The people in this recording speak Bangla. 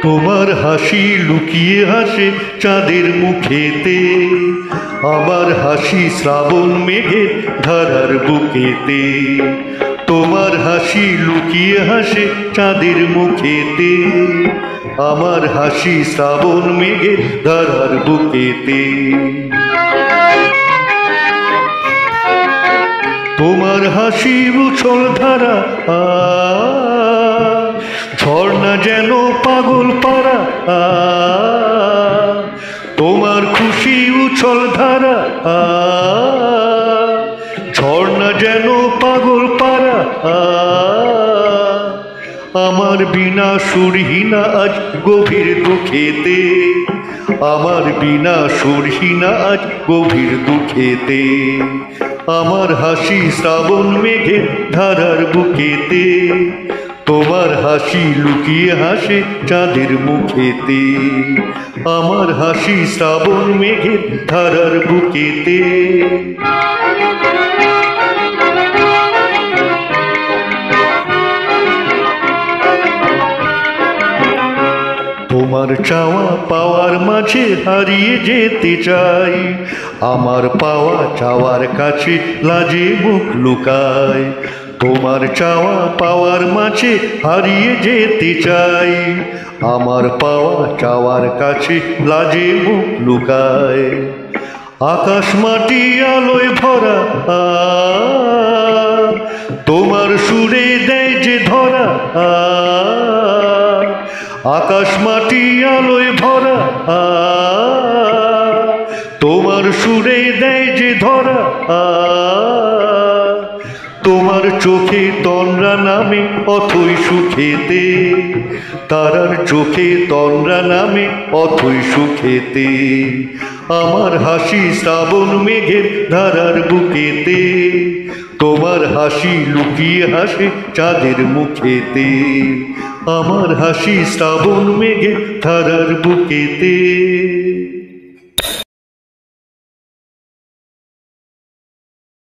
তোমার হাসি লুকিয়ে হাসে চাঁদের মুখেতে, আমার হাসি শ্রাবণ মেঘের ধারার বুকেতে। তোমার হাসি লুকিয়ে হাসে চাঁদের মুখেতে, আমার হাসি শ্রাবণ মেঘের ধারার বুকেতে। তোমার হাসি উছল ধারা ঝর্ণা যেন পাগল পারা, তোমার খুশি উছল ধারা ঝর্ণা যেন পাগল পারা। আমার বিনা সুরহীনা আজ গভীর দুঃখেতে, আমার বিনা সুরহীনা আজ গভীর দুঃখেতে। আমার হাসি শ্রাবণ মেঘের ধারার বুকেতে, তোমার হাসি লুকিয়ে হাসে চাঁদের মুখেতে। আমার হাসি শ্রাবণ মেঘের ধারার বুকেতে। তোমার চাওয়া পাওয়ার মাঝে হারিয়ে যেতে চাই, আমার পাওয়া চাওয়ার কাছে লাজে মুখ লুকায়। তোমার চাওয়া পাওয়ার মাঝে হারিয়ে যেতে চাই, আমার পাওয়া চাওয়ার কাছে লাজে মুখ লুকায়। আকাশ মাটি আলোয় ভরা তোমার সুরে দেয় যে ধরা, আকাশ মাটি আলোয় ভরা তোমার সুরে দেয় যে ধরা। তোমার চোখে তন্দ্রা নামে অথই সুখেতে, তারার চোখে তন্দ্রা নামে অথই সুখেতে। আমার হাসি শ্রাবণ মেঘের ধারার বুকেতে, তোমার হাসি লুকিয়ে হাসে চাঁদের মুখেতে। আমার হাসি শ্রাবণ মেঘের ধারার বুকেতে।